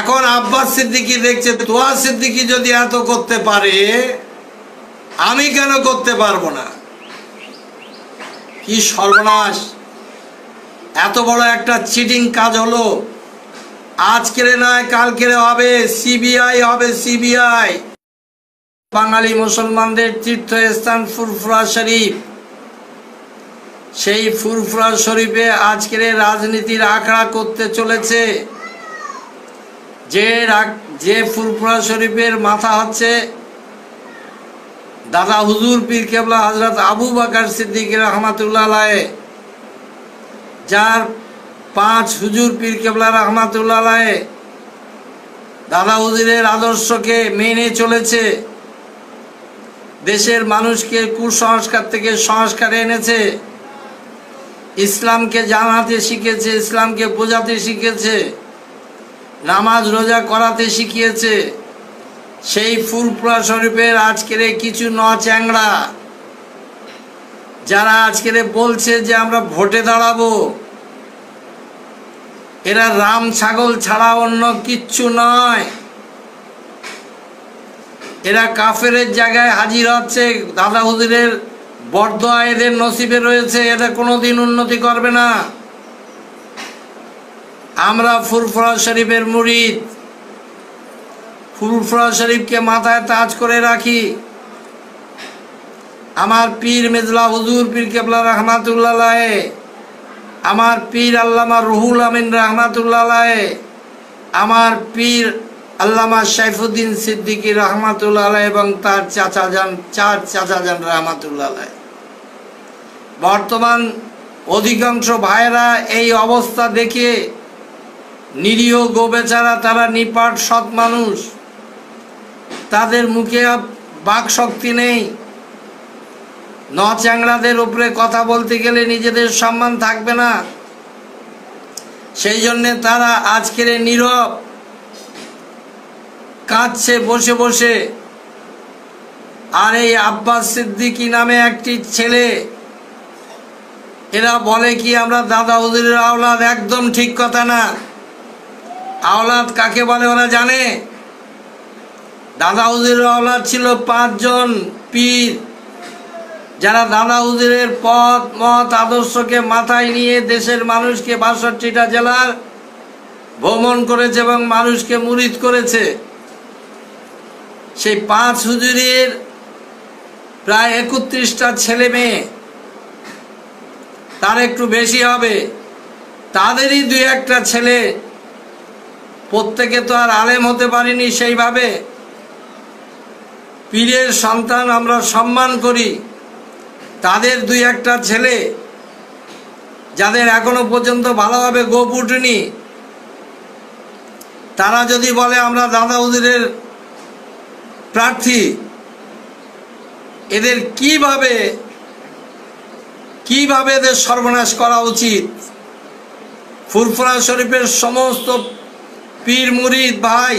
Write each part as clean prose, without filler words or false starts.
এখন আব্বাস সিদ্দিকী দেখছে তোয়া সিদ্দিকী যদি এত করতে পারে আমি কেন করতে পারবো না। কি সর্বনাশ, এত বড় একটা চিটিং কাজ হলো। আজকের নয় কালকের হবে, সিবিআই হবে, সিবিআই। বাঙালি মুসলমানদের তীর্থস্থান ফুরফুরা শরীফ, সেই ফুরফুরা শরীফে আজকের রাজনীতির আখড়া করতে চলেছে। যে ফুরফুরা শরীফের মাথা হচ্ছে দাদা হুজুর পীর কেবলা হযরত আবু বকর সিদ্দিক রহমাতুল্লাহ আলাইহি, যার 5 হুজুর পীর কেবলা রহমাতুল্লাহ আলাইহি দাদা হুজুরের আদর্শকে মেনে চলেছে, দেশের মানুষকে কুসংস্কার থেকে সংস্কারে এনেছে, ইসলামকে জানাতে শিখেছে, ইসলামকে বোঝাতে শিখেছে, নামাজ রোজা করাতে শিখিয়েছে। সেই ফুরফুরা শরীফের আজকের কিছু চ্যাংড়া যারা আজকের বলছে যে আমরা ভোটে দাঁড়াবো, এরা রাম ছাগল ছাড়া অন্য কিচ্ছু নয়। এরা কাফেরের জায়গায় হাজির হচ্ছে। দাদা হুজুরের বরদোয়া এদের নসিবে রয়েছে, এরা কোনোদিন উন্নতি করবে না। আমরা ফুরফুরা শরীফের মুরিদ, ফুরফুরা শরীফকে মাথায় তাজ করে রাখি। আমার পীর মেজলা হুজুর পীর কেবলা রহমাতুল্লাহ আলাইহি, আমার পীর আল্লামা রুহুল আমিন রহমাতুল্লাহ আলাইহি, আমার পীর আল্লামা সাইফুদ্দিন সিদ্দিকী রহমাতুল্লাহ আলাইহি এবং তার চার চাচাজান রহমাতুল্লাহ আলাইহি। বর্তমান অধিকাংশ ভাইরা এই অবস্থা দেখে নিরীহ গোবেচারা, তারা নিপাট সৎ মানুষ, তাদের মুখে বাক শক্তি নেই। চ্যাংড়াদের উপরে কথা বলতে গেলে নিজেদের সম্মান থাকবে না, সেই জন্যে তারা আজকের নীরব কাঁদছে বসে বসে। আর এই আব্বাস সিদ্দিকী নামে একটি ছেলে, এরা বলে কি আমরা দাদা হুজুরের আওলাদ, একদম ঠিক কথা না। আওলাদ কাকে বলে ওরা জানে? দাদা হুজুরের আওলাদ ছিল 5 জন পীর, যারা দাদা হুজুরের পথ মত আদর্শকে মাথায় নিয়ে দেশের মানুষকে 62টা জেলার ভ্রমণ করেছে এবং মানুষকে মুরিদ করেছে। সেই 5 হুজুরের প্রায় 31টা ছেলে মেয়ে, তার একটু বেশি হবে, তাদেরই 2-1টা ছেলে, প্রত্যেকে তো আর আলেম হতে পারেনি সেইভাবে। পীরের সন্তান আমরা সম্মান করি, তাদের 2-1টা ছেলে যাদের এখনো পর্যন্ত ভালোভাবে গোপ উঠেনি, তারা যদি বলে আমরা দাদা হুজুরের প্রার্থী, এদের কিভাবে এদের সর্বনাশ করা উচিত। ফুরফুরা শরীফের সমস্ত পীর মুরিদ ভাই,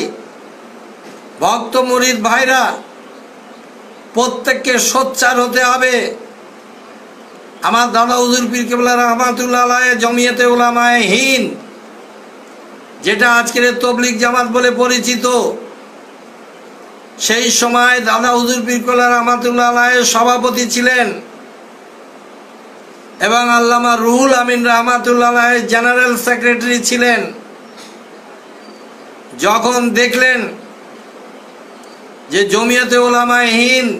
ভক্ত মুরিদ ভাইরা, প্রত্যেককে সোচ্চার হতে হবে। আমার দাদা হুজুর পীর কেবলা রহমাতুল্লাহ আলাইহি জমিয়তে উলামায়ে হিন্দ, যেটা আজকের তবলিগ জামাত বলে পরিচিত, সেই সময় দাদা হুজুর পীর কেবলা রহমাতুল্লাহ আলাইহি সভাপতি ছিলেন এবং আল্লামা রুহুল আমিন রহমাতুল্লাহ আলাইহি জেনারেল সেক্রেটারি ছিলেন। যখন দেখলেন যে জমিয়তে উলামায়ে হিন্দ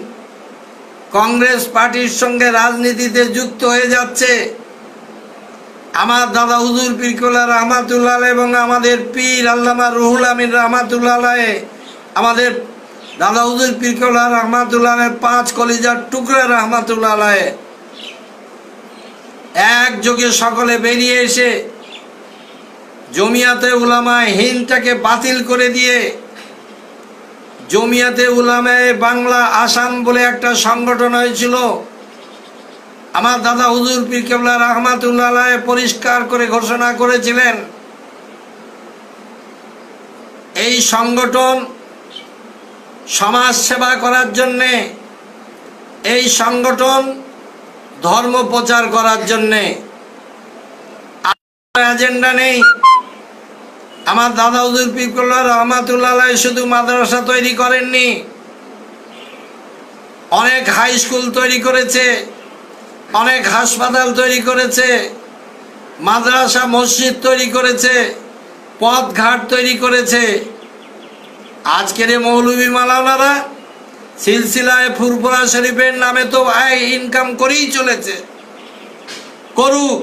কংগ্রেস পার্টির সঙ্গে রাজনীতিতে যুক্ত হয়ে যাচ্ছে, আমার দাদা হুজুর পীর কেবলা রহমাতুল্লাহ আলাইহি এবং আমাদের পীর আল্লামা রুহুল আমিন রহমাতুল্লাহ আলাইহি, আমাদের দাদা হুজুর পীর কেবলা রহমাতুল্লাহ আলাইহি 5 কলিজার টুকরা রহমাতুল্লাহ আলাইহি একযোগে সকলে বেরিয়ে এসে জমিয়তে উলামায়ে হিন্দটাকে বাতিল করে দিয়ে জমিয়তে উলামায়ে বাংলা আসাম বলে একটা সংগঠন হয়েছিল। আমার দাদা হুজুর পীর কেবলা রহমাতুল্লাহ আলাইহি পরিষ্কার করে ঘোষণা করেছিলেন, এই সংগঠন সমাজ সেবা করার জন্যে, এই সংগঠন ধর্ম প্রচার করার জন্যে, এজেন্ডা নেই। আমার দাদা হুজুর পীর কেবলা রহমাতুল্লাহ আলাইহি শুধু মাদ্রাসা তৈরি করেননি, অনেক হাই স্কুল তৈরি করেছে, অনেক হাসপাতাল তৈরি করেছে, মাদ্রাসা মসজিদ তৈরি করেছে, পথঘাট তৈরি করেছে। আজকের এই মৌলভী মাওলানারা সিলসিলায় ফুরফুরা শরীফের নামে তো আয় ইনকাম করেই চলেছে, করুক।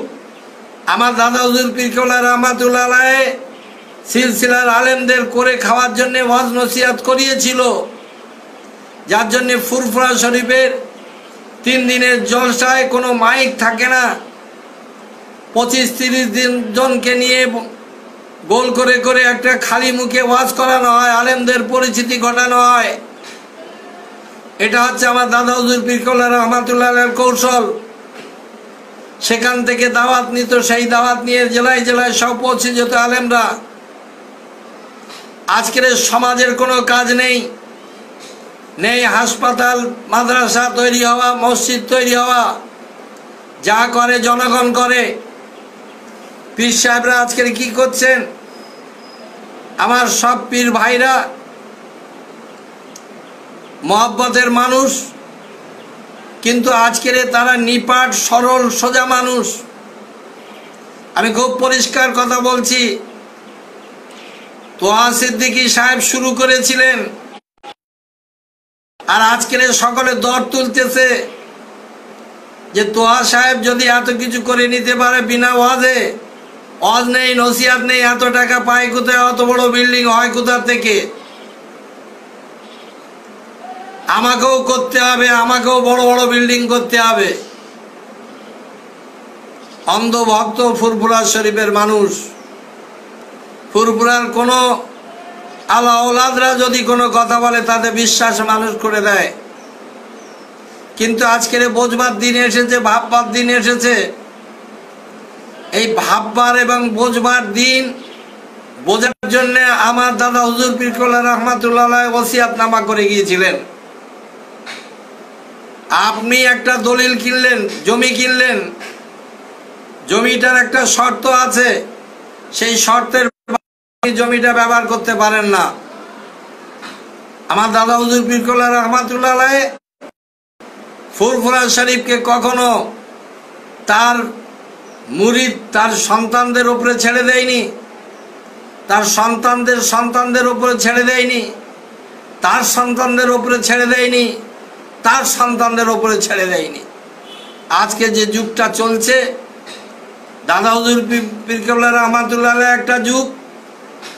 আমার দাদা হুজুর পীর কেবলা রহমাতুল্লাহ আলাইহি সিলসিলার আলেমদের করে খাওয়ার জন্য ওয়াজ নসিহত করিয়েছিল, যার জন্য ফুরফুরা শরীফের 3 দিনের জলসায় কোনো মাইক থাকে না, 25-30 জনকে নিয়ে গোল করে করে একটা খালি মুখে ওয়াজ করানো হয়, আলেমদের পরিচিতি ঘটানো হয়। এটা হচ্ছে আমার দাদা হুজুর পীর কেবলা রহমাতুল্লাহ আলাইহির কৌশল। সেখান থেকে দাওয়াত নিত, সেই দাওয়াত নিয়ে জেলায় জেলায় সব পৌঁছে যেত আলেমরা। আজকের সমাজের কোনো কাজ নেই, নেই হাসপাতাল মাদ্রাসা তৈরি হওয়া, মসজিদ তৈরি হওয়া, যা করে জনগণ করে। পীর সাহেবরা আজকের কি করছেন? আমার সব পীর ভাইরা মহব্বতের মানুষ, কিন্তু আজকের তারা নিপাট সরল সোজা মানুষ। আমি খুব পরিষ্কার কথা বলছি, তোহা সিদ্দিকী সাহেব শুরু করেছিলেন, আর আজকের সকলে দর তুলতেছে যে তোহা সাহেব যদি এত কিছু করে নিতে পারে বিনা ওয়াজে, ওয়াজ নেই নসিহত নেই, এত টাকা পায় কোথায়, অত বড় বিল্ডিং হয় কোথা থেকে? আমাকেও করতে হবে, আমাকেও বড় বড় বিল্ডিং করতে হবে। অন্ধভক্ত ফুরফুরা শরীফের মানুষ, ফুরফুরার কোনো আলা ওলাদরা যদি কোনো কথা বলে তাতে বিশ্বাস মানুষ করে দেয়। কিন্তু আজকের বোঝবার দিন এসেছে, ভাববার দিন এসেছে। এই ভাববার এবং বোঝবার দিন বোঝার জন্য আমার দাদা হুজুর পীর কেবলা রহমাতুল্লাহ আলাইহি ওসিয়াতনামা করে গিয়েছিলেন। আপনি একটা দলিল কিনলেন, জমি কিনলেন, জমিটার একটা শর্ত আছে, সেই শর্তের জমিটা ব্যবহার করতে পারেন না। আমার দাদা হুজুর পীর কেবলা রহমাতুল্লাহ আলাইহি ফুরফুরা শরীফকে কখনো তার মুরিদ তার সন্তানদের উপরে ছেড়ে দেয়নি, তার সন্তানদের সন্তানদের উপরে ছেড়ে দেয়নি, তার সন্তানদের উপরে ছেড়ে দেয়নি, তার সন্তানদের উপরে ছেড়ে দেয়নি। আজকে যে যুগটা চলছে, দাদা হুজুর পীর কেবলা রহমাতুল্লাহ আলাইহি একটা যুগ,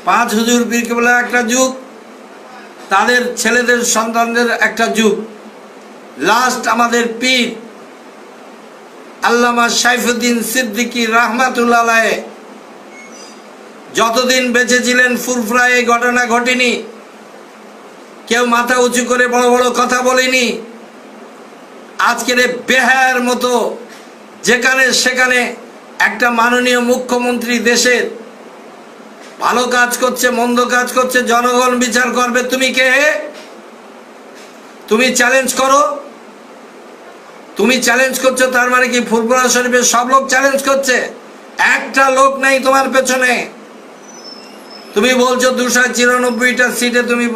5 হুজুর পীর কেবলা একটা যুগ, তাদের ছেলেদের সন্তানদের একটা যুগ, লাস্ট আমাদের পীর আল্লামা সাইফুদ্দিন সিদ্দিকী রহমাতুল্লাহ আলাইহি যতদিন বেঁচে ছিলেন ফুরফুরায় এই ঘটনা ঘটেনি, কেউ মাথা উঁচু করে বড় বড় কথা বলেনি। আজকের বেহায়ার মতো যেখানে সেখানে একটা মাননীয় মুখ্যমন্ত্রী দেশের ভালো কাজ করছে, মন্দ কাজ করছে, জনগণ বিচার করবে। তুমি কে? তুমি চ্যালেঞ্জ করো। তুমি চ্যালেঞ্জ করছো, তার মানে কি ফুরফুরা শরীফের সব লোক চ্যালেঞ্জ করছে? একটা লোক নাই তোমার পেছনে। তুমি বলছো 294টা সিটে তুমি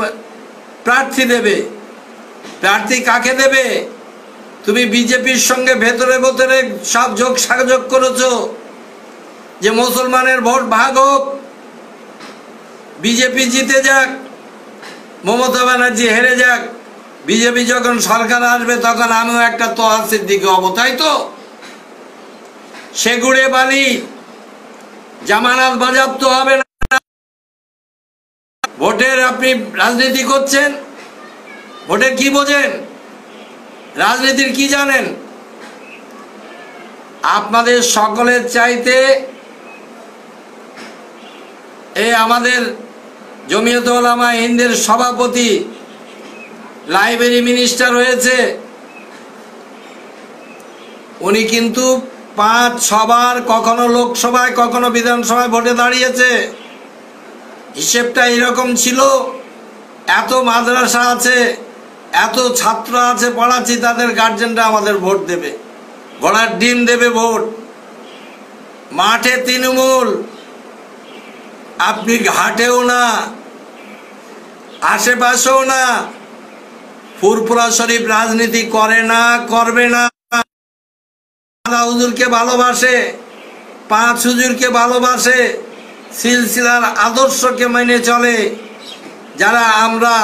প্রার্থী দেবে, প্রার্থী কাকে দেবে? তুমি বিজেপির সঙ্গে ভেতরে ভেতরে সব যোগ সাযোগ করেছো যে মুসলমানের ভোট ভাগ হোক, বিজেপি জিতে যাক, মমতা ব্যানার্জি হেরে যাক, বিজেপি যখন সরকার আসবে তখন আমিও একটা তোহা সিদ্দিকী হব, তাই তো? সেগুড়ে বালি জামানত বাজেয়াপ্ত হবে না। ভোটের আপনি রাজনীতি করছেন, ভোটের কি বোঝেন? রাজনীতির কি জানেন? আপনাদের সকলের চাইতে এই আমাদের জমিয়তে উলামা হিন্দের সভাপতি লাইব্রেরি মিনিস্টার হয়েছে, উনি কিন্তু 5-6 বার কখনো লোকসভায় কখনো বিধানসভায় ভোটে দাঁড়িয়েছে। হিসেবটা এরকম ছিল, এত মাদ্রাসা আছে, এত ছাত্র আছে পড়াচ্ছি, তাদের গার্জেনরা আমাদের ভোট দেবে, ঘোড়ার ডিম দেবে ভোট। মাঠে তৃণমূল, আপনি ঘাটেও না, আশেপাশেও না। ফুরফুরা শরীফ রাজনীতি করে না, করবে না। দাদা হুজুরকে ভালোবাসে, পাঁচ হুজুরকে ভালোবাসে, সিলসিলার আদর্শকে মেনে চলে। যারা আমরা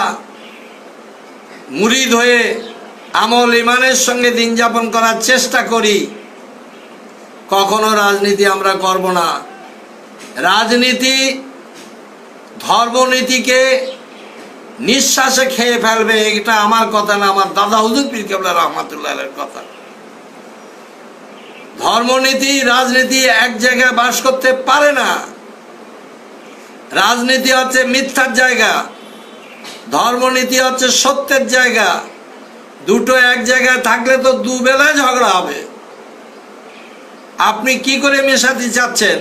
মুরিদ হয়ে আমল ইমানের সঙ্গে দিন যাপন করার চেষ্টা করি, কখনো রাজনীতি আমরা করব না। রাজনীতি ধর্মনীতিকে নিঃশ্বাসে খেয়ে ফেলবে, এটা আমার কথা না, আমার দাদা হুজুর পীর কেবলা রহমাতুল্লাহের কথা। ধর্মনীতি রাজনীতি এক জায়গায় বাস করতে পারে না। রাজনীতি হচ্ছে মিথ্যার জায়গা, ধর্মনীতি হচ্ছে সত্যের জায়গা। দুটো এক জায়গায় থাকলে তো দুবেলায় ঝগড়া হবে। আপনি কি করে মেশাতে চাচ্ছেন?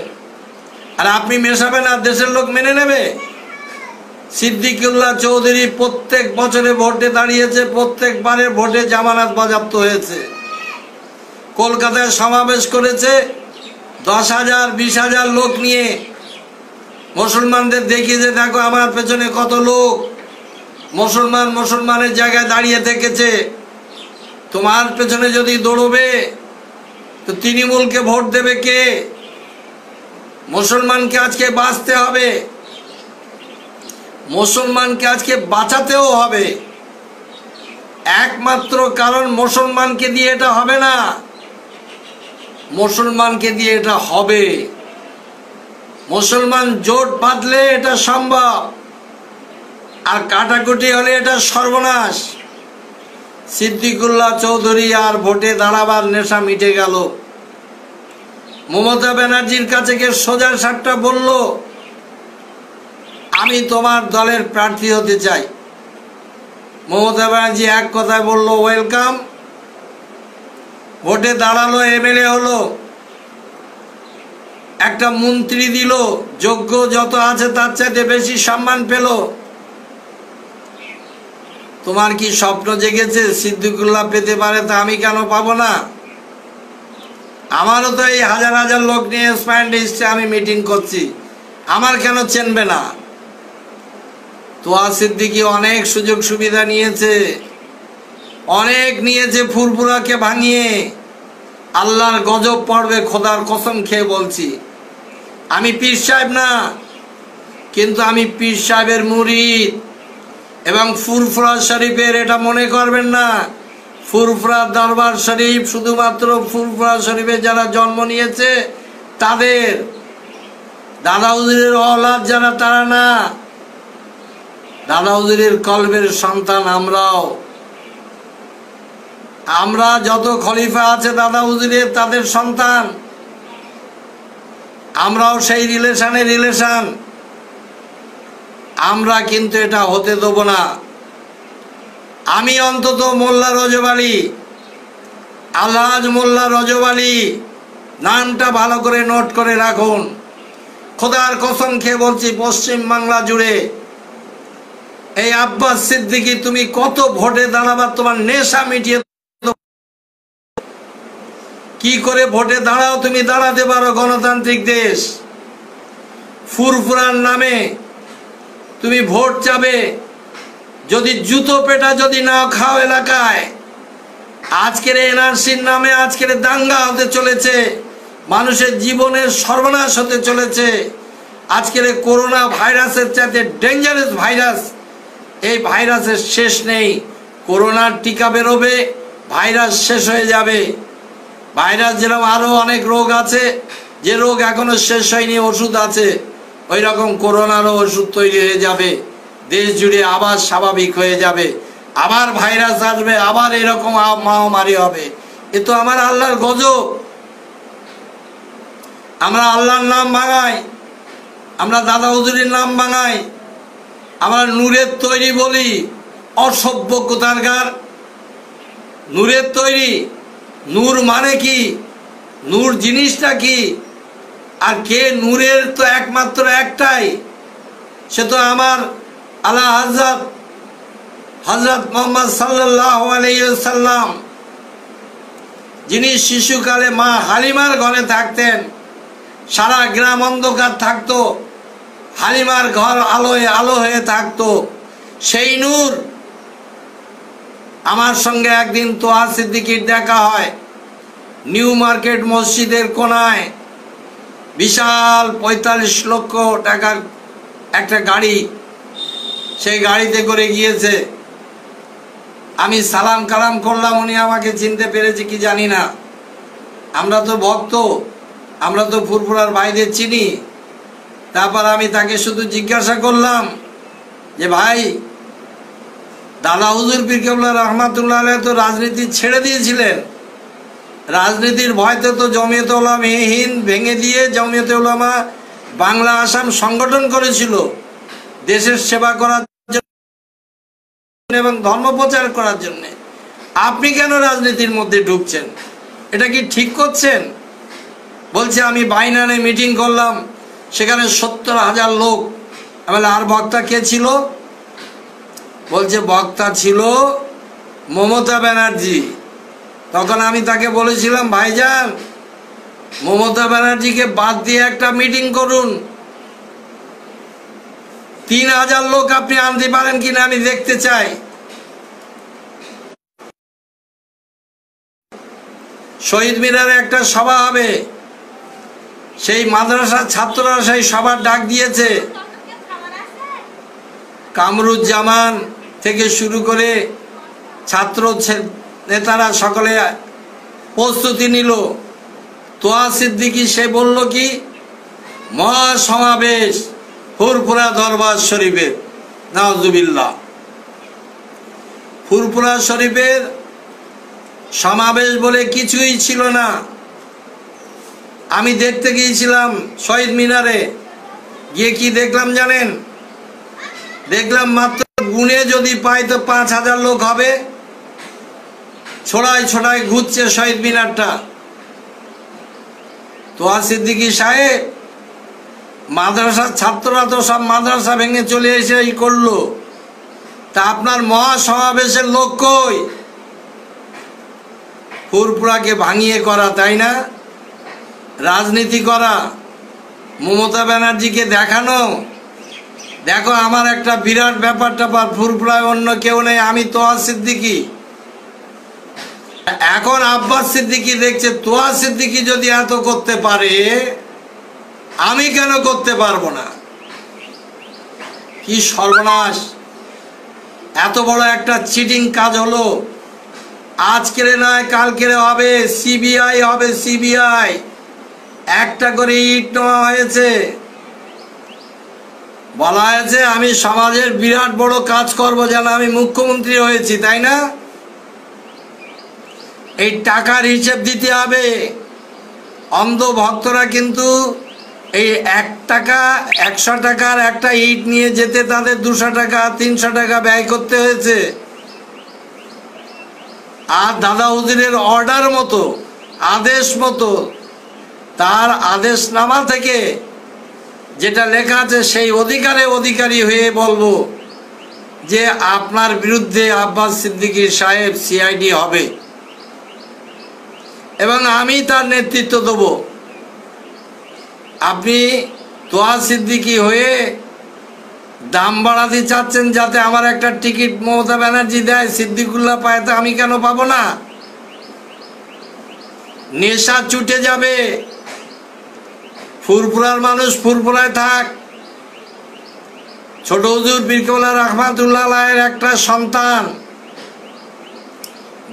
আর আপনি মেশাবেন আর দেশের লোক মেনে নেবে? সিদ্দিকুল্লাহ চৌধুরী প্রত্যেক বছরে ভোটে দাঁড়িয়েছে, প্রত্যেকবারের ভোটে জামানত বাজেয়াপ্ত হয়েছে। কলকাতায় সমাবেশ করেছে 10,000 20,000 লোক নিয়ে, মুসলমানদের দেখিয়েছে দেখো আমার পেছনে কত লোক। মুসলমানের জায়গায় দাঁড়িয়ে থেকেছে। তোমার পেছনে যদি দৌড়বে তো তৃণমূলকে ভোট দেবে কে? মুসলমানকে আজকে বাঁচতে হবে, মুসলমানকে আজকে বাঁচাতেও হবে। একমাত্র কারণ মুসলমানকে দিয়ে এটা হবে না, মুসলমানকে দিয়ে এটা হবে। মুসলমান জোট বাঁধলে এটা সম্ভব, আর কাটাকুটি হলে এটা সর্বনাশ। সিদ্দিকুল্লাহ চৌধুরী আর ভোটে দাঁড়াবার নেশা মিটে গেল। মমতা ব্যানার্জির কাছে গিয়ে সোজা সাপটা বলল, আমি তোমার দলের প্রার্থী হতে চাই। মমতা ব্যানার্জি এক কথায় বলল ওয়েলকাম। ভোটে দাঁড়ালো, এমএলএ হলো, একটা মন্ত্রী দিল, যোগ্য যত আছে তার চাইতে বেশি সম্মান পেল। তোমার কি স্বপ্ন জেগেছে সিদ্দিকুল্লাহ পেতে পারে, তা আমি কেন পাবো না? আমারও তো এই হাজার হাজার লোক নিয়ে স্প্যান্ডিস্টে আমি মিটিং করছি, আমার কেন চেনবে না? তোয়া সিদ্দিকী অনেক সুযোগ সুবিধা নিয়েছে, অনেক নিয়েছে ফুরফুরাকে ভাঙিয়ে। আল্লাহর গজব পড়বে, খোদার কসম খেয়ে বলছি। আমি পীর সাহেব না, কিন্তু আমি পীর সাহেবের মুরিদ। এবং ফুরফুরা শরীফের এটা মনে করবেন না, ফুরফুরা দরবার শরীফ শুধুমাত্র ফুরফুরা শরীফে যারা জন্ম নিয়েছে তাদের, দাদা হুজুরের औलाद যারা তারা না। দাদা হুজুরের কলবের সন্তান আমরাও। আমরা যত খলিফা আছে দাদা হুজুরের তাদের সন্তান, আমরাও সেই রিলেশন। আমরা কিন্তু এটা হতে দেব না। আমি অন্তত মোল্লা রজব আলী, আলহাজ মোল্লা রজব আলী, নামটা ভালো করে নোট করে রাখুন। খোদার কসম খেয়ে বলছি, পশ্চিম বাংলা জুড়ে এই আব্বাস সিদ্দিকী তুমি কত ভোটে দাঁড়াবার তোমার নেশা মিটিয়ে, কি করে ভোটে দাঁড়াও তুমি দাঁড়াতে পারো? গণতান্ত্রিক দেশ, ফুরফুরার নামে তুমি ভোট চাবে। যদি জুতো পেটা যদি না খাও এলাকায়, আজকের এনআরসির নামে আজকের দাঙ্গা হতে চলেছে, মানুষের জীবনের সর্বনাশ হতে চলেছে। আজকের করোনা ভাইরাসের চাইতে ডেঞ্জারাস ভাইরাস, এই ভাইরাসের শেষ নেই। করোনার টিকা বেরোবে, ভাইরাস শেষ হয়ে যাবে। ভাইরাস যেরকম আরো অনেক রোগ আছে, যে রোগ এখনো শেষ হয়নি ওষুধ আছে, ওই রকম করোনারও ওষুধ তৈরি হয়ে যাবে। দেশ জুড়ে আবার স্বাভাবিক হয়ে যাবে, আবার ভাইরাস আসবে, আবার এরকম মহামারী হবে। এ তো আমার আল্লাহর গজব। আমরা আল্লাহর নাম ভাঙাই, আমরা দাদা হুজুরের নাম ভাঙাই, আমরা নূরের তৈরি বলি। অসভ্য কোথাকার! নূরের তৈরি, নূর মানে কি? নূর জিনিসটা কি? আর কে নূরের তো একমাত্র একটাই, সে তো আমার আলা হযরত মুহাম্মদ সাল্লাল্লাহু আলাইহি ওয়াসাল্লাম, যিনি শিশুকালে মা হালিমার ঘরে থাকতেন। সারা গ্রাম অন্ধকার থাকতো, হালিমার ঘর আলোয় আলো হয়ে থাকতো। সেই নূর আমার সঙ্গে একদিন তোহা সিদ্দিকীর দেখা হয় নিউ মার্কেট মসজিদের কোনায়। বিশাল 45 লক্ষ টাকার একটা গাড়ি, সেই গাড়িতে করে গিয়েছে। আমি সালাম কালাম করলাম, উনি আমাকে চিনতে পেরেছে কি জানি না। আমরা তো ভক্ত, আমরা তো ফুরফুরার ভাইদের চিনি। তারপর আমি তাকে শুধু জিজ্ঞাসা করলাম যে ভাই, দাদা হুজুর পীর কেবলা রহমাতুল্লাহ আলাইহি তো রাজনীতি ছেড়ে দিয়েছিলেন, রাজনীতির ভয়তে তো জমিয়তে উলামা হিন্দ ভেঙে দিয়ে জমিয়তে উলামা বাংলা আসাম সংগঠন করেছিল দেশের সেবা করার জন্য এবং ধর্ম প্রচার করার জন্য। আপনি কেন রাজনীতির মধ্যে ঢুকছেন? এটা কি ঠিক করছেন? বলছে আমি বাইনানে মিটিং করলাম, সেখানে 70,000 লোক। আমি আর বক্তা কে ছিল? বলছে বক্তা ছিল মমতা ব্যানার্জি। তখন আমি তাকে বলেছিলাম, ভাইজান মমতা ব্যানার্জিকে বাদ দিয়ে একটা মিটিং করুন, 3,000 লোক আপনি আনতে পারেন কিনা আমি দেখতে চাই। শহীদ মিনারে একটা সভা হবে, সেই মাদ্রাসার ছাত্ররা সেই সভার ডাক দিয়েছে। কামরুজ্জামান থেকে শুরু করে ছাত্র নেতারা সকলে প্রস্তুতি নিল। তোহা সিদ্দিকী সে বলল কি, মহাসমাবেশ ফুরফুরা দরবার শরীফের। নাউজুবিল্লাহ। ফুরফুরা শরীফের সমাবেশ বলে কিছুই ছিল না। আমি দেখতে গিয়েছিলাম শহীদ মিনারে, গিয়ে কি দেখলাম জানেন? দেখলাম মাত্র গুণে যদি পাই তো 5,000 লোক হবে। ছোড়ায় ছোড়ায় ঘুরছে শহীদ মিনারটা। তোহা সিদ্দিকী সাহেব, মাদ্রাসার ছাত্ররা তো সব মাদ্রাসা ভেঙে চলে এসে এই করলো, তা আপনার মহাসমাবেশের লোক কই? ফুরফুরাকে ভাঙিয়ে করা, তাই না? রাজনীতি করা, মমতা ব্যানার্জিকে দেখানো, দেখো আমার একটা বিরাট ব্যাপার ট্যাপার, ফুরফুরায় অন্য কেউ নেই, আমি তোহা সিদ্দিকী। এখন আব্বাস সিদ্দিকী দেখছে তোহা সিদ্দিকী যদি এত করতে পারে, আমি কেন করতে পারবো না? কি সর্বনাশ! এত বড় একটা চিটিং কাজ হলো। আজকের নয় কালকের হবে, সিবিআই হবে, সিবিআই। একটা করে ইট নেওয়া হয়েছে, বলা হয়েছে আমি সমাজের বিরাট বড় কাজ করব, যেন আমি মুখ্যমন্ত্রী হয়েছি, তাই না? এই টাকার হিসেব দিতে হবে। অন্ধ ভক্তরা কিন্তু এই 1 টাকা 100 টাকার একটা ইট নিয়ে যেতে তাদের 200 টাকা 300 টাকা ব্যয় করতে হয়েছে। আর দাদা হুজুরের অর্ডার মতো, আদেশ মতো, তার আদেশনামা থেকে যেটা লেখা আছে সেই অধিকারী হয়ে বলবো যে আপনার বিরুদ্ধে আব্বাস সিদ্দিকী সাহেব সিআইডি হবে এবং আমি তার নেতৃত্ব দেব। আপনি তোহা সিদ্দিকী হয়ে দাম বাড়াতে চাচ্ছেন যাতে আমার একটা টিকিট মমতা ব্যানার্জি দেয়, সিদ্দিকুল্লাহ পায়, তো আমি কেন পাবো না? নেশা ছুটে যাবে। ফুরফুরার মানুষ ফুরফুরায় থাক। ছোট হুজুর পীর কেবলা রহমাতুল্লাহ আলাইহির একটা সন্তান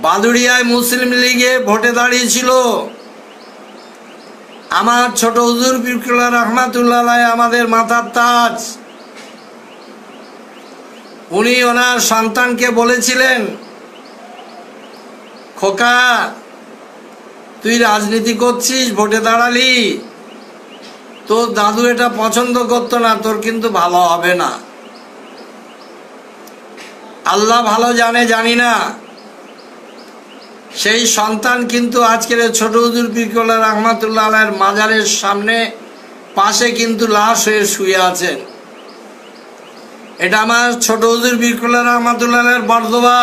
বাদুড়িয়ায় মুসলিম লীগে ভোটে দাঁড়িয়েছিল। আমার ছোট হুজুর পীর কেবলা রহমাতুল্লাহ আলাইহি আমাদের মাথার তাজ। উনি ওনার সন্তানকে বলেছিলেন, খোকা তুই রাজনীতি করছিস, ভোটে দাঁড়ালি, তোর দাদু এটা পছন্দ করতো না, তোর কিন্তু ভালো হবে না। আল্লাহ ভালো জানে, জানি না। সেই সন্তান কিন্তু আজকের ছোট হুজুর পীর কেবলা রহমাতুল্লাহ আলাইহির মাজারের সামনে পাশে কিন্তু লাশ হয়ে শুয়ে আছেন। এটা আমার ছোট হুজুর পীর কেবলা রহমাতুল্লাহ আলাইহির বর্দোয়া।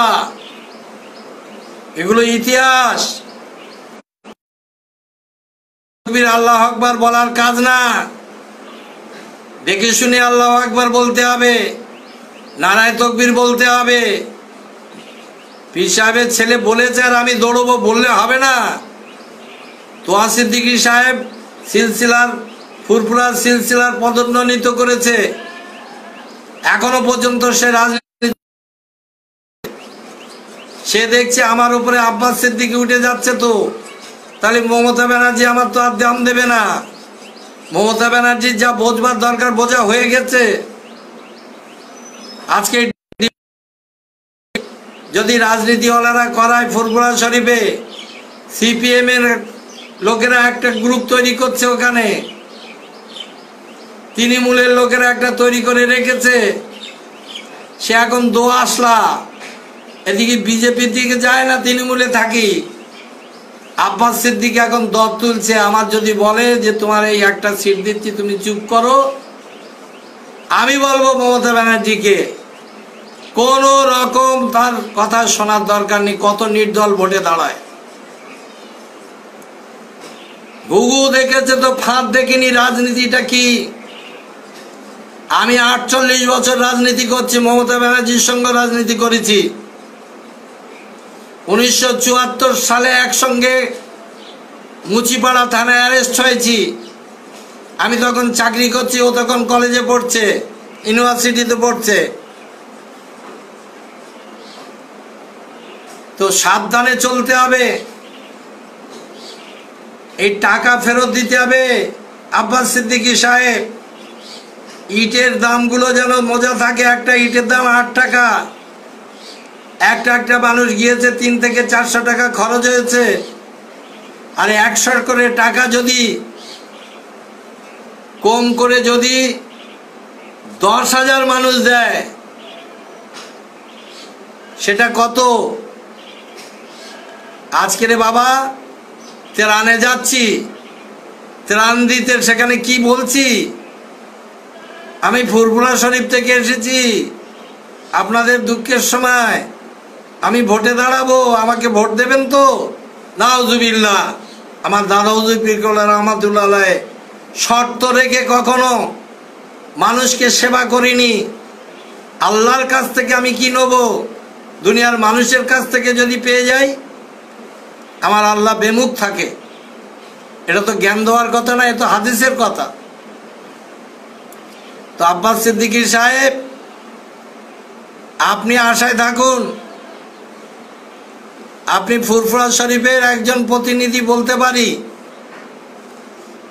এগুলো ইতিহাস। আল্লাহ আকবার বলার কাজ না। দেখে শুনে আল্লাহু আকবার বলতে হবে, নারায়ে তাকবীর বলতে হবে। পীর সাহেবের ছেলে বলেছে আর আমি দৌড়বো বললে হবে না। তোহা সিদ্দিকী সাহেব সিলসিলার ফুরফুরা সিলসিলার পদোন্নতি করেছে, এখনো পর্যন্ত সে রাজনীতি, সে দেখছে আমার উপরে আব্বাস সিদ্দিকী উঠে যাচ্ছে, তো তাহলে মমতা ব্যানার্জি আমার তো আর দাম দেবে না। মমতা ব্যানার্জির যা বোঝবার দরকার বোঝা হয়ে গেছে। আজকে যদি রাজনীতিওয়ালারা করায় ফুরফুরা শরীফে সিপিএম এর লোকেরা একটা গ্রুপ তৈরি করছে, ওখানে তৃণমূলের লোকেরা একটা তৈরি করে রেখেছে, সে এখন আসলা এদিকে বিজেপির দিকে যায় না, তৃণমূলে থাকি। আব্বাস সিদ্দিকী এখন দর তুলছে, আমার যদি বলে যে তোমার এই একটা সিট দিচ্ছি তুমি চুপ করো, আমি বলবো মমতা ব্যানার্জিকে কোন রকম তার কথা শোনার দরকার নেই। কত নির্দল ভোটে দাঁড়ায়, ঘুঘু দেখেছে তো ফাঁদ দেখিনি। রাজনীতিটা কি? আমি 48 বছর রাজনীতি করছি, মমতা ব্যানার্জির সঙ্গে রাজনীতি করেছি। 1974 সালে একসঙ্গে মুচিপাড়া থানায় অ্যারেস্ট হয়েছি। আমি তখন চাকরি করছি, ও তখন কলেজে পড়ছে, ইউনিভার্সিটিতে পড়ছে। তো সাবধানে চলতে হবে, এই টাকা ফেরত দিতে হবে। আব্বাস সিদ্দিকী সাহেব, ইটের দামগুলো যেন মজা থাকে। একটা ইটের দাম 8 টাকা, একটা মানুষ গিয়েছে 3 থেকে 400 টাকা খরচ হয়েছে। আর 100 করে টাকা যদি কম করে যদি 10,000 মানুষ দেয়, সেটা কত? আজকে রে বাবা ত্রাণে যাচ্ছি, ত্রাণ দিতে সেখানে কি বলছি, আমি ফুরফুরা শরীফ থেকে এসেছি, আপনাদের দুঃখের সময় আমি ভোটে দাঁড়াবো, আমাকে ভোট দেবেন তো? নাউজুবিল্লাহ। আমার দাদা হুজুর পীর কেবলা রহমাতুল্লাহ আলাইহি শর্ত রেখে কখনো মানুষকে সেবা করিনি। আল্লাহর কাছ থেকে আমি কি নেব? দুনিয়ার মানুষের কাছ থেকে যদি পেয়ে যাই, আমার আল্লাহ বেমুখ থাকে। এটা তো জ্ঞান দেওয়ার কথা না, এটা হাদিসের কথা। তো আব্বাস সিদ্দিকী সাহেব, আপনি আশায় থাকুন, আপনি ফুরফুরা শরীফের একজন প্রতিনিধি বলতে পারি,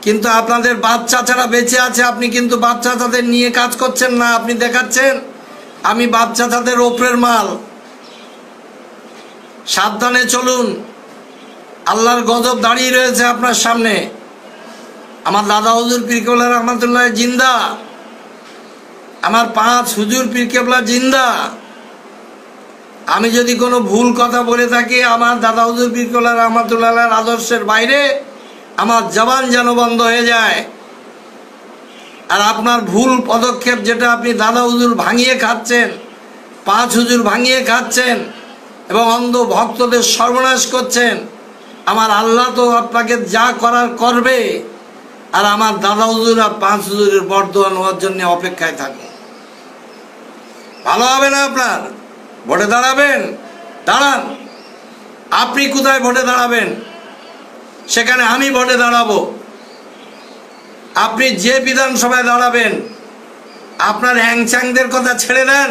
কিন্তু আপনাদের বাচ্চা ছাড়া বেঁচে আছে, আপনি কিন্তু বাচ্চা তাদের নিয়ে কাজ করছেন না। আপনি দেখাচ্ছেন আমি বাচ্চা তাদের ওপরের মাল। সাবধানে চলুন, আল্লাহর গজব দাঁড়িয়ে রয়েছে আপনার সামনে। আমার দাদা হুজুর পীর কেবলা রহমাতুল্লাহ জিন্দা, আমার 5 হুজুর পীর কেবলা জিন্দা। আমি যদি কোনো ভুল কথা বলে থাকি, আমার দাদা হুজুর পীর কেবলা রহমাতুল্লাহ আদর্শের বাইরে আমার জবান যেন বন্ধ হয়ে যায়। আর আপনার ভুল পদক্ষেপ, যেটা আপনি দাদা হুজুর ভাঙিয়ে খাচ্ছেন, 5 হুজুর ভাঙিয়ে খাচ্ছেন এবং অন্ধ ভক্তদের সর্বনাশ করছেন, আমার আল্লাহ তো আপনাকে যা করার করবে। আর আমার দাদা হুজুর আর 5 হুজুরের বর্দোয়া নেওয়ার জন্য অপেক্ষায় থাকুন। ভালো হবে না আপনার? ভোটে দাঁড়াবেন, দাঁড়ান। আপনি কোথায় ভোটে দাঁড়াবেন, সেখানে আমি ভোটে দাঁড়াবো। আপনি যে বিধানসভায় দাঁড়াবেন, আপনার হ্যাংচ্যাংদের কথা ছেড়ে দেন,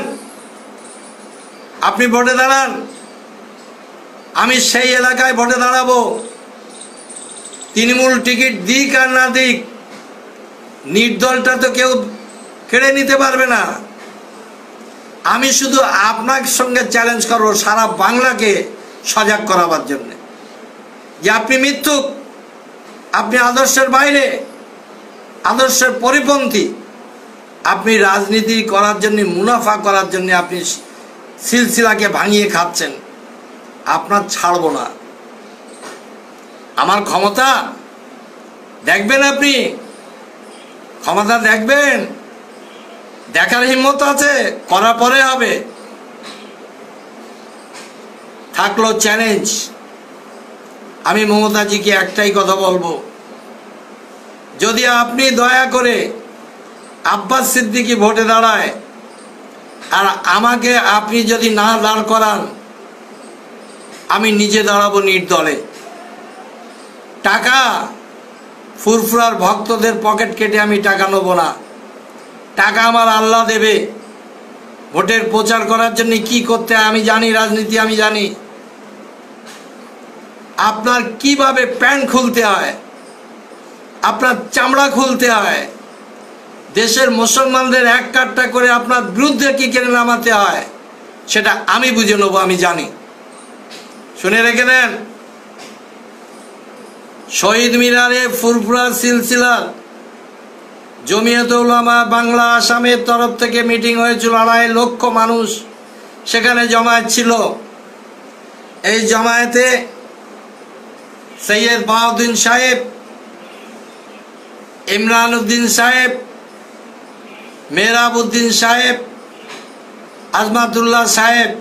আপনি ভোটে দাঁড়ান। আমি সেই এলাকায় ভোটে দাঁড়াবো। তৃণমূল টিকিট দিক আর না দিক, নির্দলটা তো কেউ কেড়ে নিতে পারবে না। আমি শুধু আপনার সঙ্গে চ্যালেঞ্জ করবো সারা বাংলাকে সজাগ করাবার জন্য, যে আপনি মিথ্যুক, আপনি আদর্শের বাইরে, আদর্শের পরিপন্থী। আপনি রাজনীতি করার জন্য, মুনাফা করার জন্য আপনি সিলসিলাকে ভাঙিয়ে খাচ্ছেন। আপনার ছাড়বো না। আমার ক্ষমতা দেখবেন, আপনি ক্ষমতা দেখবেন, দেখার হিম্মত আছে, করার পরে হবে। থাকলো চ্যালেঞ্জ। আমি মমতাজিকে একটাই কথা বলবো, যদি আপনি দয়া করে আব্বাস সিদ্দিকী ভোটে দাঁড়ায় আর আমাকে আপনি যদি না দাঁড় করান আমি নিজে দাঁড়াবো নির্দলে। টাকা ফুরফুরার ভক্তদের পকেট কেটে আমি টাকা নেব না, টাকা আমার আল্লাহ দেবে। ভোটের প্রচার করার জন্য কি করতে হয় আমি জানি, রাজনীতি আমি জানি। আপনার কিভাবে প্যান্ট খুলতে হয়, আপনার চামড়া খুলতে হয়, দেশের মুসলমানদের এক কাট্টা করে আপনার বিরুদ্ধে কি করে নামাতে হয় সেটা আমি বুঝে নেব, আমি জানি। শুনে রেখে দেন, শহীদ মিনারে ফুরফুরা সিলসিলার জমিয়তে উলামা বাংলা আসামের তরফ থেকে মিটিং হয়েছিল। 2.5 লক্ষ মানুষ সেখানে জমায়েত ছিল। এই জমায়েতে সৈয়দ বাহাউদ্দিন সাহেব, ইমরান উদ্দিন সাহেব, মেহরাব উদ্দিন সাহেব, আজমাতুল্লাহ সাহেব,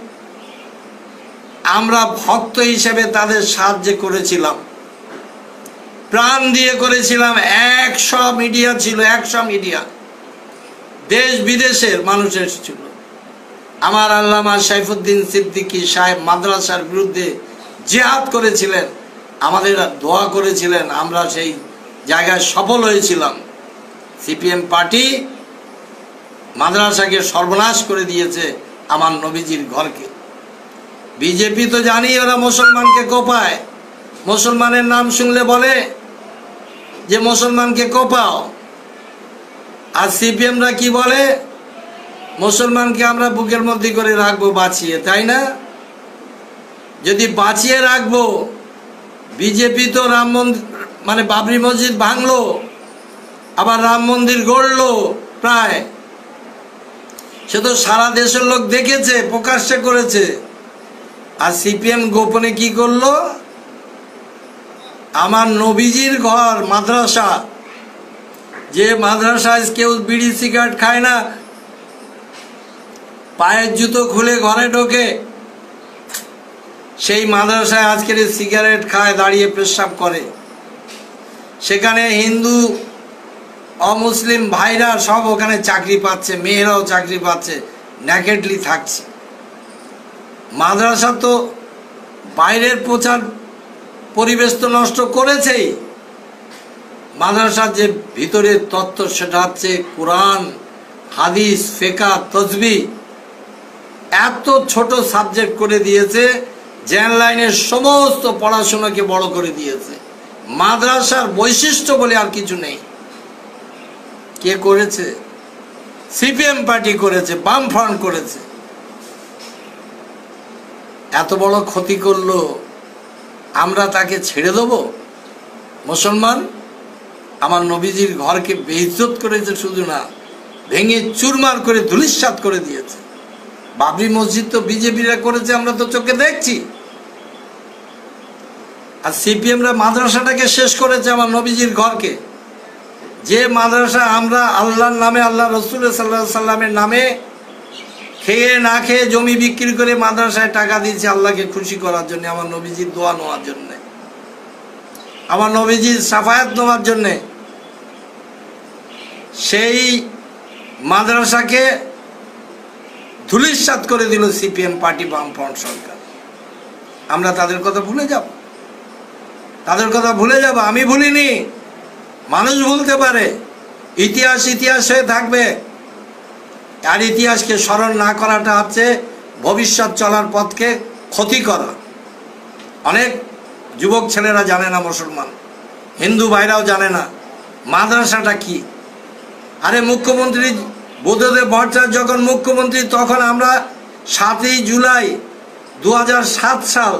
আমরা ভক্ত হিসেবে তাদের সাহায্য করেছিলাম, প্রাণ দিয়ে করেছিলাম। 100 মিডিয়া ছিল, 100 মিডিয়া, দেশ বিদেশের মানুষ এসেছিল। আমার আল্লামা সাইফুদ্দিন সিদ্দিকী সাহেব মাদ্রাসার বিরুদ্ধে জিহাদ করেছিলেন, আমাদের দোয়া করেছিলেন, আমরা সেই জায়গায় সফল হয়েছিলাম। সিপিএম পার্টি মাদ্রাসাকে সর্বনাশ করে দিয়েছে, আমার নবীজির ঘরকে। বিজেপি তো জানি ওরা মুসলমানকে কোপায়, মুসলমানের নাম শুনলে বলে যে মুসলমানকে কোপাও। আর সিপিএমরা কি বলে, মুসলমানকে আমরা বুকের মধ্যে করে রাখবো বাঁচিয়ে, তাই না? যদি বাঁচিয়ে রাখবো, বিজেপি তো রাম মন্দির মানে বাবরি মসজিদ ভাঙলো, আবার রাম মন্দির গড়লো প্রায়, সে তো সারা দেশের লোক দেখেছে, প্রকাশ্যে করেছে। আর সিপিএম গোপনে কি করলো, আমার নবীজির ঘর মাদ্রাসা, যে মাদ্রাসায় কেউ বিড়ি সিগারেট খায় না, পায়ের জুতো খুলে ঘরে ঢোকে, সেই মাদ্রাসায় আজকের সিগারেট খায়, দাঁড়িয়ে পেশাব করে। সেখানে হিন্দু অমুসলিম ভাইরা সব ওখানে চাকরি পাচ্ছে, মেয়েরাও চাকরি পাচ্ছে, ন্যাকেডলি থাকছে। মাদ্রাসা তো বাইরের প্রচার পরিবেশ তো নষ্ট করেছেই, মাদ্রাসার যে ভিতরের তত্ত্ব সেটা হচ্ছে কোরআন, হাদিস, ফিকহ, তাসবিহ, এত ছোট সাবজেক্ট করে দিয়েছে, জেন লাইনের সমস্ত পড়াশোনাকে বড় করে দিয়েছে। মাদ্রাসার বৈশিষ্ট্য বলে আর কিছু নেই। কে করেছে? সিপিএম পার্টি করেছে, বামফ্রন্ট করেছে। এত বড় ক্ষতি করলো, আমরা তাকে ছেড়ে দেব? মুসলমান আমার নবীজির ঘরকে বেইজ্জত করেছে, শুধু না ভেঙে চুরমার করে ধুলিস্যাৎ করে দিয়েছে। বাবরি মসজিদ তো বিজেপিরা করেছে, আমরা তো চোখে দেখছি। আর সিপিএমরা মাদ্রাসাটাকে শেষ করেছে, আমার নবীজির ঘরকে। যে মাদ্রাসা আমরা আল্লাহর নামে, আল্লাহ রসুল সাল্লাল্লাহু আলাইহি সাল্লামের নামে খেয়ে না খেয়ে জমি বিক্রি করে মাদ্রাসায় টাকা দিয়েছি আল্লাহকে খুশি করার জন্য, আমার নবীজির দোয়া নেওয়ার জন্য, আমার নবীজির সাফায়াত নেওয়ার জন্যে, সেই মাদ্রাসাকে ধুলিস্যাৎ করে দিল সিপিএম পার্টি, বামফ্রন্ট সরকার। আমরা তাদের কথা ভুলে যাব? তাদের কথা ভুলে যাব? আমি ভুলিনি, মানুষ ভুলতে পারে, ইতিহাস ইতিহাস হয়ে থাকবে। আর ইতিহাসকে স্মরণ না করাটা হচ্ছে ভবিষ্যৎ চলার পথকে ক্ষতি করা। অনেক যুবক ছেলেরা জানে না, মুসলমান হিন্দু ভাইরাও জানে না মাদ্রাসাটা কি। আরে মুখ্যমন্ত্রী বুদ্ধদেব ভট্টাচার্য যখন মুখ্যমন্ত্রী, তখন আমরা 7ই জুলাই 2007 সাল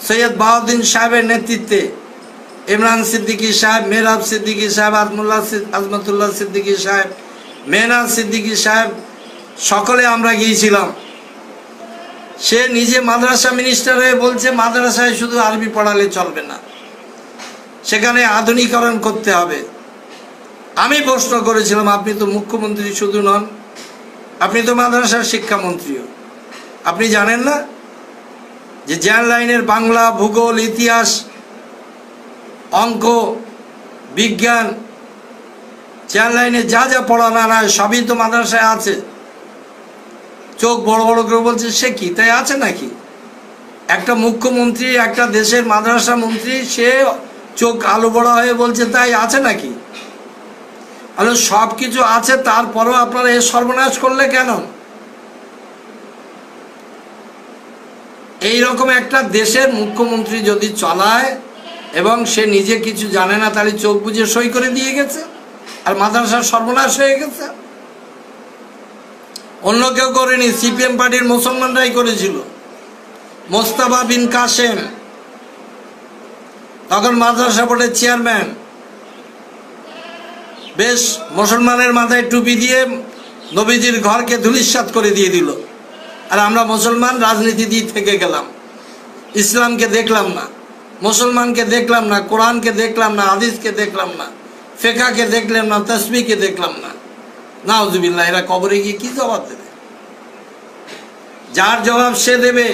সৈয়দ বাহাউদ্দিন সাহেবের নেতৃত্বে ইমরান সিদ্দিকী সাহেব, মেহরাব সিদ্দিকী সাহেব, আজমাতুল্লাহ সিদ্দিকী সাহেব, মেহনাজ সিদ্দিকী সাহেব, সকলে আমরা গিয়েছিলাম। সে নিজে মাদ্রাসা মিনিস্টার হয়ে বলছে মাদ্রাসায় শুধু আরবি পড়ালে চলবে না, সেখানে আধুনিকরণ করতে হবে। আমি প্রশ্ন করেছিলাম, আপনি তো মুখ্যমন্ত্রী শুধু নন, আপনি তো মাদ্রাসার শিক্ষামন্ত্রীও, আপনি জানেন না যে জেন লাইনের বাংলা, ভূগোল, ইতিহাস, অঙ্ক, বিজ্ঞান চেয়ার লাইনে যা যা পড়ানো না সবই তো মাদ্রাসায় আছে। চোখ বড় বড় করে বলছে সে কি তাই আছে নাকি? একটা মুখ্যমন্ত্রী, একটা দেশের মাদ্রাসা মন্ত্রী, সে চোখ আলো বড় হয়ে বলছে তাই আছে নাকি? আরে সব কিছু আছে, তারপরেও আপনারা এ সর্বনাশ করলে কেন? এইরকম একটা দেশের মুখ্যমন্ত্রী যদি চলায় এবং সে নিজে কিছু জানে না, তাহলে চোখ বুঝে সই করে দিয়ে গেছে আর মাদ্রাসার সর্বনাশ হয়ে গেছে। অন্য কেউ করেনি, সিপিএম পার্টির মুসলমানরাই করেছিল। মোস্তফা বিন কাসেম তখন মাদ্রাসা বোর্ডের চেয়ারম্যান, বেশ মুসলমানের মাথায় টুপি দিয়ে নবীজির ঘরকে ধূলিসাৎ করে দিয়ে দিল। আর আমরা মুসলমান রাজনীতি দিয়ে থেকে গেলাম, ইসলামকে দেখলাম না, মুসলমানকে দেখলাম না, কোরআনকে দেখলাম না, হাদিসকে দেখলাম না, ফিকহকে দেখলাম না, তাসবিহকে দেখলাম না। নাউজুবিল্লাহ, এরা কবরে গিয়ে কি জবাব দেবে? যার জবাব সে দেবে।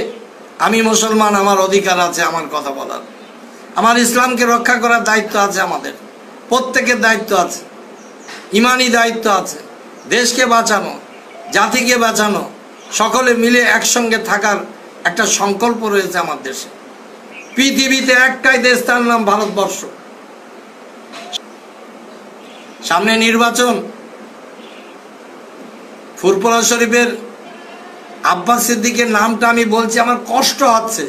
আমি মুসলমান, আমার অধিকার আছে আমার কথা বলার, আমার ইসলামকে রক্ষা করার দায়িত্ব আছে, আমাদের প্রত্যেকের দায়িত্ব আছে, ইমানি দায়িত্ব আছে, দেশকে বাঁচানো, জাতিকে বাঁচানো, সকলে মিলে একসঙ্গে থাকার একটা সংকল্প রয়েছে আমার দেশে। পৃথিবীতে একটাই দেশ, তার নাম ভারতবর্ষ। সামনে নির্বাচন। ফুরফুরা শরীফের আব্বাস সিদ্দিকের নামটা আমি বলছি, আমার কষ্ট হচ্ছে।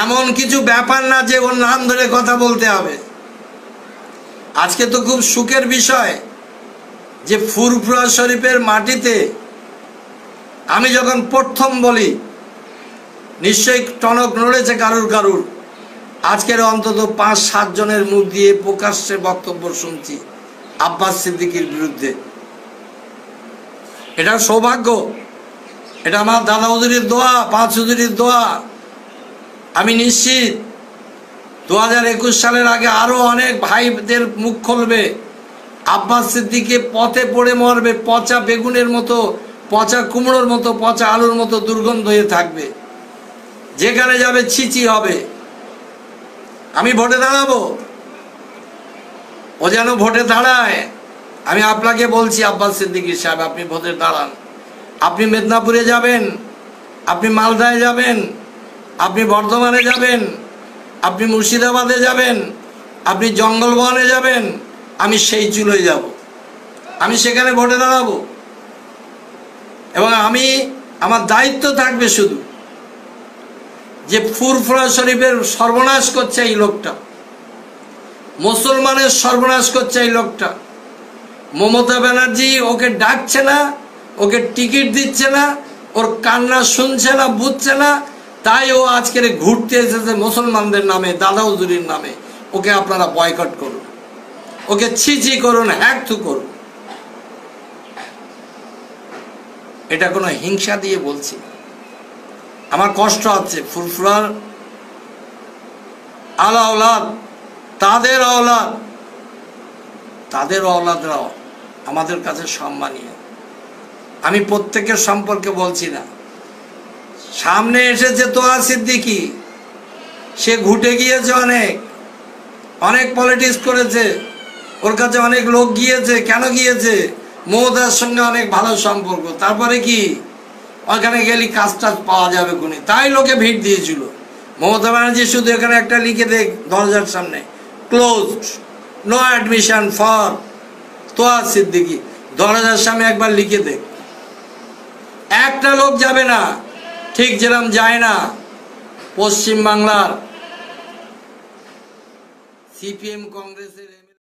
এমন কিছু ব্যাপার না যে ওর নাম ধরে কথা বলতে হবে। আজকে তো খুব সুখের বিষয় যে ফুরফুরা শরীফের মাটিতে আমি যখন প্রথম বলি, নিশ্চয়ই টনক নড়েছে কারুর কারুর। আজকের অন্তত ৫-৭ জনের মুখ দিয়ে প্রকাশ্যে বক্তব্য শুনছি আব্বাস সিদ্দিকের বিরুদ্ধে। এটা সৌভাগ্য, এটা আমার দাদা হুজুরের দোয়া, ৫ হুজুরের দোয়া। আমি নিশ্চিত ২০২১ সালের আগে আরো অনেক ভাইদের মুখ খুলবে। আব্বাস সিদ্দিকে পথে পড়ে মরবে, পচা বেগুনের মতো, পচা কুমড়োর মতো, পচা আলুর মতো দুর্গন্ধ হয়ে থাকবে, যেখানে যাবে ছিচি হবে। আমি ভোটে দাঁড়াবো, ও যেন ভোটে দাঁড়ায়। আমি আপনাকে বলছি আব্বাস সিদ্দিকী সাহেব, আপনি ভোটে দাঁড়ান। আপনি মেদিনীপুরে যাবেন, আপনি মালদায় যাবেন, আপনি বর্ধমানে যাবেন, আপনি মুর্শিদাবাদে যাবেন, আপনি জঙ্গলবনে যাবেন, আমি সেই চুলোয় যাব, আমি সেখানে ভোটে দাঁড়াবো। এবং আমার দায়িত্ব থাকবে শুধু যে ফুরফুরা শরীফের সর্বনাশ করছে এই লোকটা, মুসলমানের সর্বনাশ করছে এই লোকটা। মমতা ব্যানার্জি ওকে ডাকছে না, ওকে টিকিট দিচ্ছে না, ওর কান্না শুনছে না, বুঝছে না, তাই ও আজকের ঘুরতে এসেছে মুসলমানদের নামে, দাদা হুজুরির নামে। ওকে আপনারা বয়কট করুন, ওকে ছিচি করুন, হ্যাকথু করুন। এটা কোনো হিংসা দিয়ে বলছি, আমার কষ্ট হচ্ছে। ফুরফুরার আলা আওলাদ, তাদের আওলাদরাও আমাদের কাছে সম্মানীয়। আমি প্রত্যেকের সম্পর্কে বলছি না। সামনে এসেছে তোহা সিদ্দিকী, সে ঘুটে গিয়েছে, অনেক পলিটিক্স করেছে, ওর কাছে অনেক লোক গিয়েছে। কেন গিয়েছে? মমতার সঙ্গে অনেক ভালো সম্পর্ক। তারপরে কি ওখানে গেলে কাজ টাজ পাওয়া যাবে কোনি, তাই লোকে ভিড় দিয়েছিল। মমতা ব্যানার্জি শুধু এখানে একটা লিখে দেখ দরজার সামনে, closed, no admission for Toha Siddiqui. দরজার সামনে একবার লিখে দেখ, একটা লোক যাবে না। ঠিক যেরকম যায় না পশ্চিম বাংলার সিপিএম কংগ্রেসের